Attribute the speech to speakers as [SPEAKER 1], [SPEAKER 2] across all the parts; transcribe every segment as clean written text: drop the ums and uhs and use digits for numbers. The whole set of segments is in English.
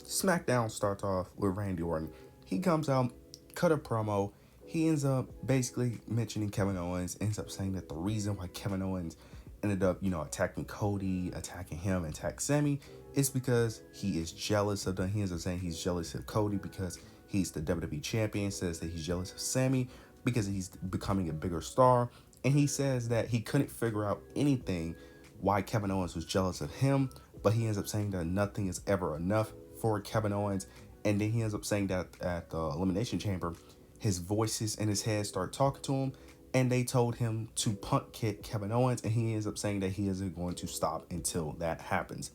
[SPEAKER 1] Smackdown starts off with Randy Orton. He comes out, cut a promo. He ends up basically mentioning Kevin Owens, ends up saying that the reason why Kevin Owens ended up, attacking Cody, attacking him, and attack Sammy is because he is jealous of them. He ends up saying he's jealous of Cody because he's the WWE champion, says that he's jealous of Sammy because he's becoming a bigger star, and he says that he couldn't figure out anything why Kevin Owens was jealous of him, but he ends up saying that nothing is ever enough for Kevin Owens, and then he ends up saying that at the Elimination Chamber, his voices in his head start talking to him, and they told him to punt kick Kevin Owens, and he ends up saying that he isn't going to stop until that happens.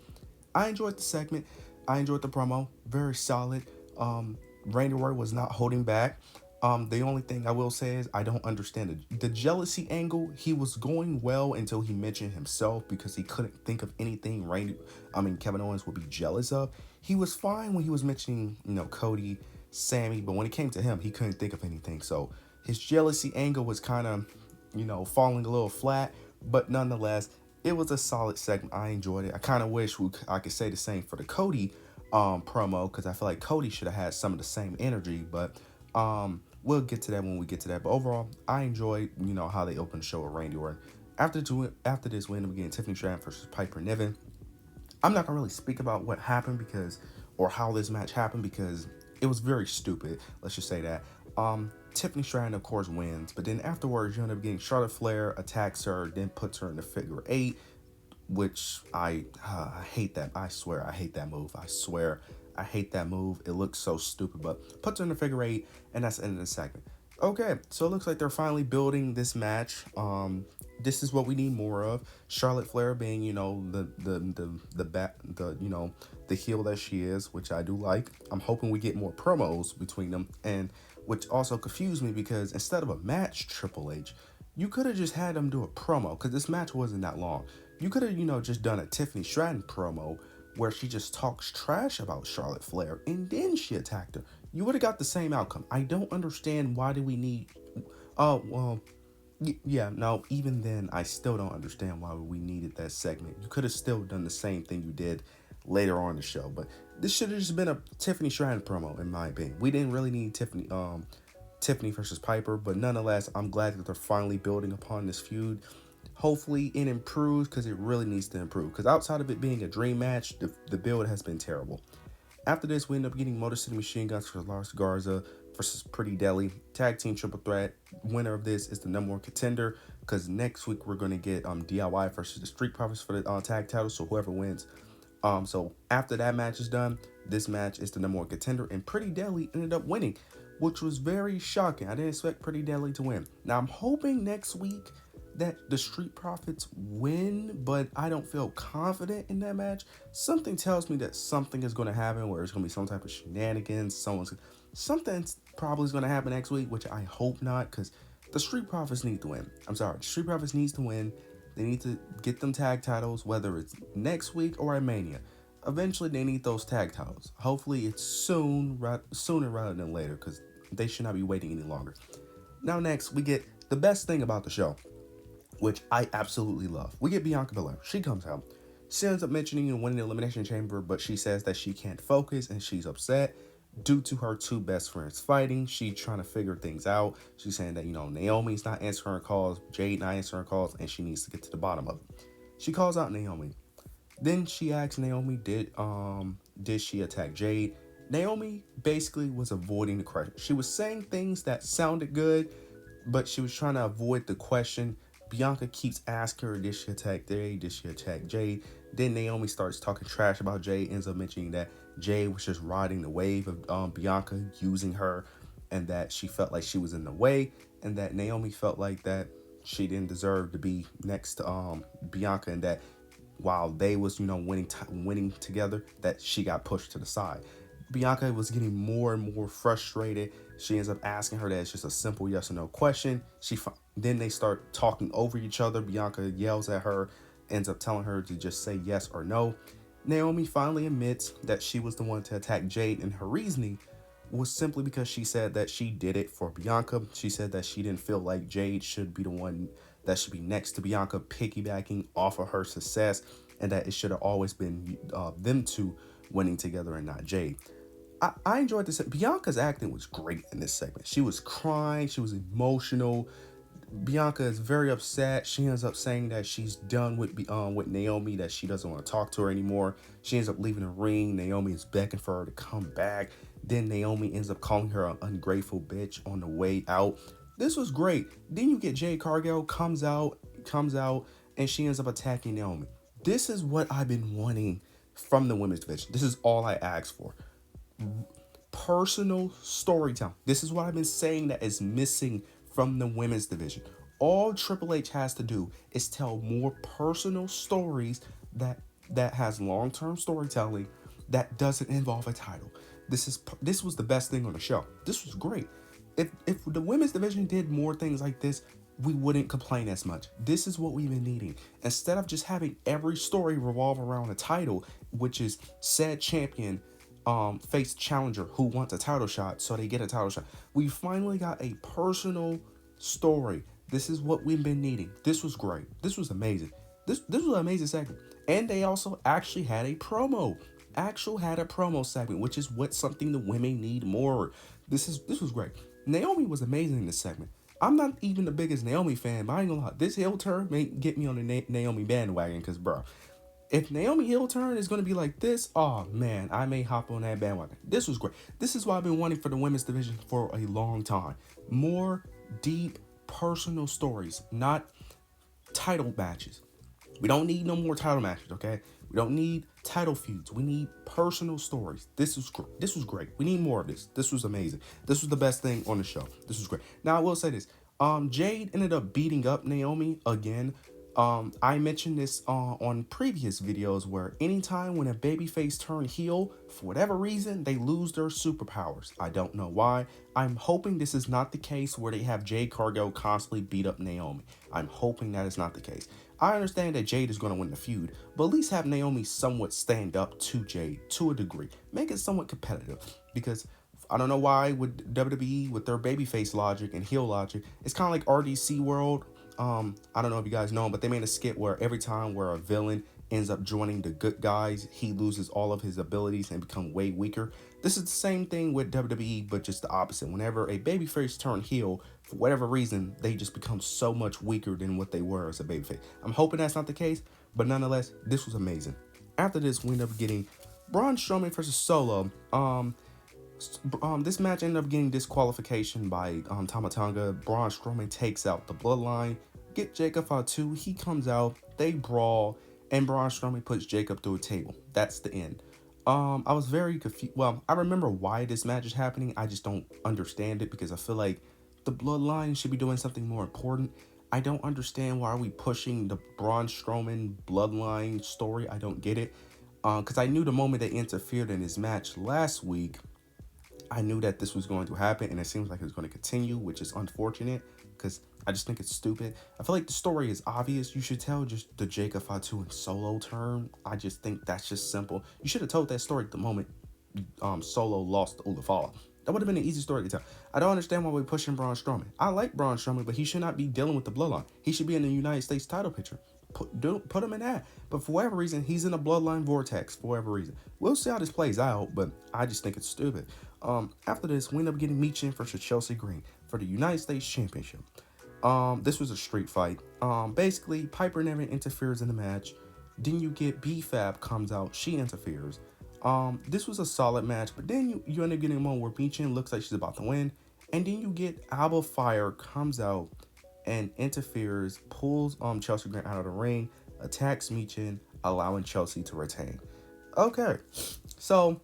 [SPEAKER 1] I enjoyed the segment. I enjoyed the promo. Very solid. Randy Orton was not holding back. The only thing I will say is I don't understand the jealousy angle. He was going well until he mentioned himself because he couldn't think of anything Kevin Owens would be jealous of. He was fine when he was mentioning, Cody, Sammy, but when it came to him, he couldn't think of anything. So his jealousy angle was kind of, falling a little flat, but nonetheless, it was a solid segment. I enjoyed it. I kind of wish I could say the same for the Cody promo because I feel like Cody should have had some of the same energy, but we'll get to that when we get to that. But overall, I enjoyed, how they opened the show with Randy Orton. After this, we ended up getting Tiffany Stratton versus Piper Niven. I'm not gonna really speak about what happened or how this match happened because it was very stupid. Let's just say that. Tiffany Stratton, of course, wins, but then afterwards, you end up getting Charlotte Flair attacks her, then puts her in the figure 8, which I hate that. I swear, I hate that move. I swear, I hate that move. It looks so stupid, but puts her in the figure 8, and that's the end of the segment. Okay, so it looks like they're finally building this match. This is what we need more of. Charlotte Flair being, the heel that she is, which I do like. I'm hoping we get more promos between them, and which also confused me because instead of a match, Triple H, you could have just had them do a promo because this match wasn't that long. You could have, just done a Tiffany Stratton promo where she just talks trash about Charlotte Flair and then she attacked her. You would have got the same outcome. I don't understand why do we need. Oh well. Yeah, no, even then, I still don't understand why we needed that segment. You could have still done the same thing you did later on in the show, but this should have just been a Tiffany Stratton promo, in my opinion. We didn't really need Tiffany versus Piper, but nonetheless, I'm glad that they're finally building upon this feud. Hopefully, it improves because it really needs to improve. Because outside of it being a dream match, the build has been terrible. After this, we end up getting Motor City Machine Guns for Lars Garza versus Pretty Deadly. Tag team triple threat. Winner of this is the #1 contender because next week we're going to get DIY versus the Street Profits for the tag title. So whoever wins. So after that match is done, this match is the #1 contender, and Pretty Deadly ended up winning, which was very shocking. I didn't expect Pretty Deadly to win. Now I'm hoping next week that the Street Profits win, but I don't feel confident in that match. Something tells me that something is going to happen where it's going to be some type of shenanigans. Something's probably going to happen next week, which I hope not, because the Street Profits need to win. I'm sorry, the Street Profits needs to win. They need to get them tag titles, whether it's next week or at Mania. Eventually, they need those tag titles. Hopefully, it's sooner rather than later, because they should not be waiting any longer. Now, next, we get the best thing about the show, which I absolutely love. We get Bianca Belair. She comes out. She ends up mentioning winning the Elimination Chamber, but she says that she can't focus and she's upset due to her two best friends fighting. She's trying to figure things out. She's saying that, Naomi's not answering her calls, Jade not answering her calls, and she needs to get to the bottom of it. She calls out Naomi. Then she asks Naomi, did she attack Jade? Naomi basically was avoiding the question. She was saying things that sounded good, but she was trying to avoid the question. Bianca keeps asking her, did she attack Jade? Did she attack Jade? Then Naomi starts talking trash about Jade, ends up mentioning that Jade was just riding the wave of Bianca using her, and that she felt like she was in the way, and that Naomi felt like that she didn't deserve to be next to Bianca, and that while they was winning together, that she got pushed to the side. Bianca was getting more and more frustrated. She ends up asking her that it's just a simple yes or no question. Then they start talking over each other. Bianca yells at her, ends up telling her to just say yes or no. Naomi finally admits that she was the one to attack Jade, and her reasoning was simply because she said that she did it for Bianca. She said that she didn't feel like Jade should be the one that should be next to Bianca, piggybacking off of her success, and that it should have always been them two winning together and not Jade. I enjoyed this. Bianca's acting was great in this segment. She was crying. She was emotional. Bianca is very upset. She ends up saying that she's done with Naomi, that she doesn't want to talk to her anymore. She ends up leaving the ring. Naomi is begging for her to come back. Then Naomi ends up calling her an ungrateful bitch on the way out. This was great. Then you get Jade Cargill comes out, and she ends up attacking Naomi. This is what I've been wanting from the women's division. This is all I asked for. Personal storytelling. This is what I've been saying that is missing from the women's division. All Triple H has to do is tell more personal stories that has long-term storytelling that doesn't involve a title. This was the best thing on the show. This was great. If the women's division did more things like this, we wouldn't complain as much. This is what we've been needing. Instead of just having every story revolve around a title, which is said champion face challenger who wants a title shot, so they get a title shot. We finally got a personal story. This is what we've been needing. This was great. This was amazing. This was an amazing segment. And they also actually had a promo. Had a promo segment, which is what something the women need more. This was great. Naomi was amazing in this segment. I'm not even the biggest Naomi fan, but I ain't gonna lie. This heel turn may get me on the Naomi bandwagon, because, bro, if Naomi heel turn is going to be like this, oh man, I may hop on that bandwagon. This was great. This is what I've been wanting for the women's division for a long time. More deep personal stories, not title matches. We don't need no more title matches, okay? We don't need title feuds. We need personal stories. This was great. We need more of this. This was amazing. This was the best thing on the show. This was great. Now I will say this. Jade ended up beating up Naomi again. I mentioned this on previous videos, where anytime when a babyface turn heel, for whatever reason, they lose their superpowers. I don't know why. I'm hoping this is not the case where they have Jade Cargill constantly beat up Naomi. I'm hoping that is not the case. I understand that Jade is going to win the feud, but at least have Naomi somewhat stand up to Jade to a degree. Make it somewhat competitive, because I don't know why with WWE, with their babyface logic and heel logic, it's kind of like RDC World. I don't know if you guys know, but they made a skit where every time where a villain ends up joining the good guys, he loses all of his abilities and become way weaker. This is the same thing with WWE, but just the opposite. Whenever a babyface turn heel, for whatever reason, they just become so much weaker than what they were as a babyface. I'm hoping that's not the case, but nonetheless, this was amazing. After this, we end up getting Braun Strowman versus Solo. This match ended up getting disqualification by Tama Tonga. Braun Strowman takes out the Bloodline. Get Jacob out too. He comes out. They brawl, and Braun Strowman puts Jacob through a table. That's the end. I was very confused. Well, I remember why this match is happening. I just don't understand it, because I feel like the Bloodline should be doing something more important. I don't understand why are we pushing the Braun Strowman Bloodline story. I don't get it. Because I knew the moment they interfered in his match last week, I knew that this was going to happen, and it seems like it's going to continue, which is unfortunate, because I just think it's stupid. I feel like the story is obvious. You should tell just the Jacob Fatu and Solo turn. I just think that's just simple. You should have told that story at the moment Solo lost to Ulafala. That would have been an easy story to tell. I don't understand why we're pushing Braun Strowman. I like Braun Strowman, but he should not be dealing with the Bloodline. He should be in the United States title picture. Put him in that. But for whatever reason, he's in a Bloodline vortex for whatever reason. We'll see how this plays out, but I just think it's stupid. After this, we end up getting Michin versus Chelsea Green for the United States Championship. This was a street fight. Basically, Piper never interferes in the match. Then you get B-Fab comes out. She interferes. This was a solid match, but then you end up getting a moment where Michin looks like she's about to win. And then you get Alba Fire comes out and interferes, pulls Chelsea Green out of the ring, attacks Michin, allowing Chelsea to retain. Okay, so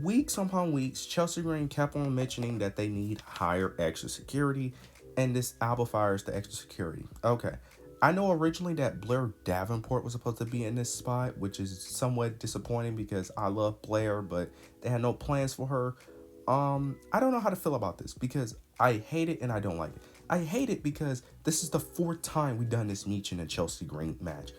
[SPEAKER 1] weeks upon weeks, Chelsea Green kept on mentioning that they need higher extra security, and this Alba Fire is the extra security. Okay, I know originally that Blair Davenport was supposed to be in this spot, which is somewhat disappointing because I love Blair, but they had no plans for her. I don't know how to feel about this, because I hate it and I don't like it. I hate it because this is the 4th time we've done this Michin and Chelsea Green match.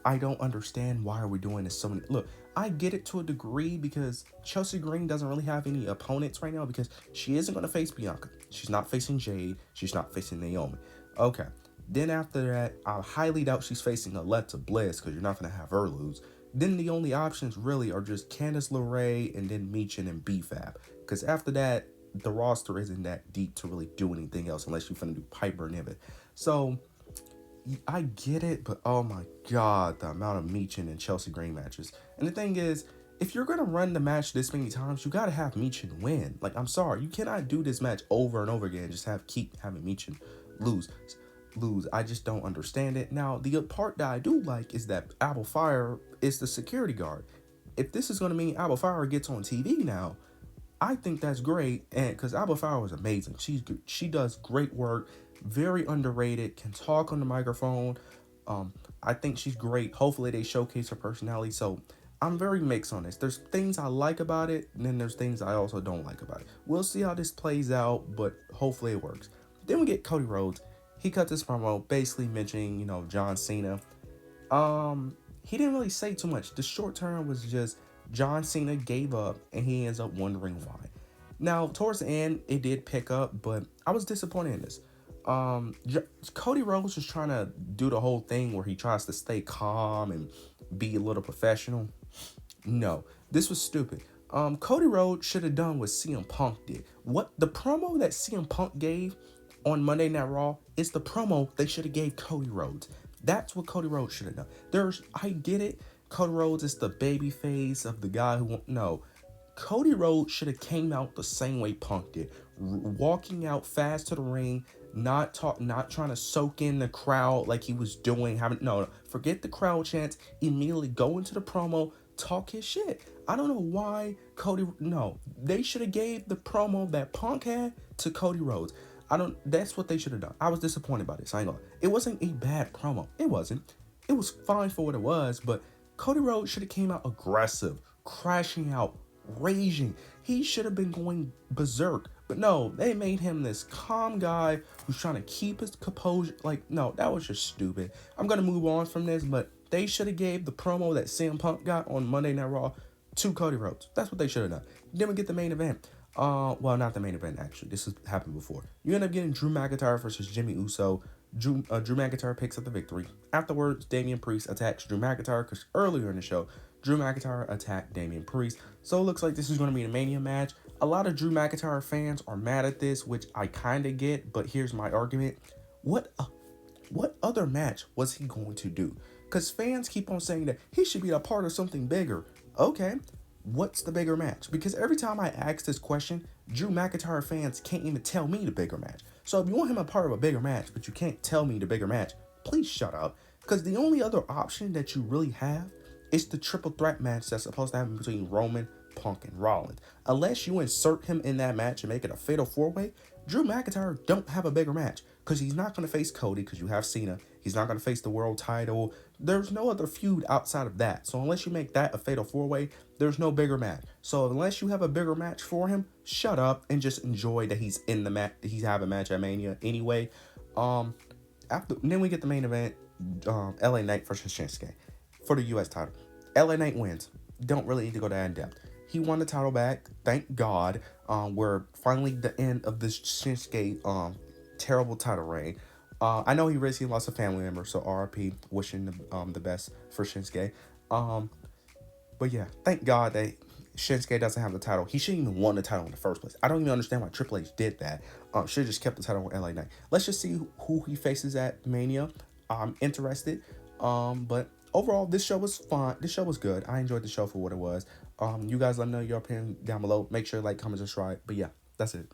[SPEAKER 1] I don't understand why are we doing this so many. Look, I get it to a degree, because Chelsea Green doesn't really have any opponents right now, because she isn't going to face Bianca. She's not facing Jade. She's not facing Naomi. Okay. Then after that, I highly doubt she's facing Alexa Bliss, because you're not going to have her lose. then the only options really are just Candice LeRae and then Meechin and BFAB. Because after that, the roster isn't that deep to really do anything else unless you're finna do Piper and Niven. So I get it, but oh my god, the amount of Meechin and Chelsea Green matches. And the thing is, if you're gonna run the match this many times, you gotta have Meechin win. Like, I'm sorry, you cannot do this match over and over again and just keep having Meechin lose. I just don't understand it. Now, the part that I do like is that Abel Fire is the security guard. If this is gonna mean Abel Fire gets on TV now, I think that's great, and because Abel Fire was amazing. She does great work, very underrated, can talk on the microphone. I think she's great. Hopefully they showcase her personality. So I'm very mixed on this. There's things I like about it, and then there's things I also don't like about it. We'll see how this plays out, but hopefully it works. Then we get Cody Rhodes. He cut this promo basically mentioning, John Cena. He didn't really say too much. The short term was just John Cena gave up and he ends up wondering why. Now, towards the end, it did pick up, but I was disappointed in this. Cody Rhodes was trying to do the whole thing where he tries to stay calm and be a little professional. No, this was stupid. Cody Rhodes should have done what CM Punk did. What the promo that CM Punk gave on Monday Night Raw is the promo they should have gave Cody Rhodes. That's what Cody Rhodes should have done. I get it. Cody Rhodes is the baby face of the guy who no. Cody Rhodes should have came out the same way Punk did, walking out fast to the ring, not trying to soak in the crowd like he was doing. Forget the crowd chants. Immediately go into the promo, talk his shit. I don't know why they should have gave the promo that Punk had to Cody Rhodes. That's what they should have done. I was disappointed by this. I ain't gonna lie. It wasn't a bad promo. It wasn't. It was fine for what it was, but Cody Rhodes should have came out aggressive, crashing out, raging. He should have been going berserk. But no, they made him this calm guy who's trying to keep his composure. No, that was just stupid. I'm going to move on from this, but they should have gave the promo that CM Punk got on Monday Night Raw to Cody Rhodes. That's what they should have done. Then we get the main event. Well, not the main event, actually. This has happened before. You end up getting Drew McIntyre versus Jimmy Uso. Drew McIntyre picks up the victory. Afterwards, Damian Priest attacks Drew McIntyre because earlier in the show, Drew McIntyre attacked Damian Priest. So it looks like this is going to be a Mania match. A lot of Drew McIntyre fans are mad at this, which I kind of get, but here's my argument. What other match was he going to do? Because fans keep on saying that he should be a part of something bigger. Okay, what's the bigger match? Because every time I ask this question, Drew McIntyre fans can't even tell me the bigger match. So if you want him a part of a bigger match, but you can't tell me the bigger match, please shut up. Because the only other option that you really have is the triple threat match that's supposed to happen between Roman, Punk, and Rollins. Unless you insert him in that match and make it a fatal four-way, Drew McIntyre don't have a bigger match. Because he's not going to face Cody because you have Cena. He's not going to face the world title. There's no other feud outside of that. So unless you make that a fatal four-way, there's no bigger match. So unless you have a bigger match for him, shut up and just enjoy that he's in the match. He's having a match at Mania anyway. Then we get the main event, LA Knight versus Shinsuke for the U.S. title. LA Knight wins. Don't really need to go that in depth. He won the title back. Thank God. We're finally the end of this Shinsuke terrible title reign. I know he recently lost a family member, so RIP, wishing the best for Shinsuke. But yeah, thank God that Shinsuke doesn't have the title. He shouldn't even won the title in the first place. I don't even understand why Triple H did that. Should have just kept the title on LA Knight. Let's just see who he faces at Mania. I'm interested. But overall, this show was fun. This show was good. I enjoyed the show for what it was. You guys let me know your opinion down below. Make sure to like, comment, subscribe. But yeah, that's it.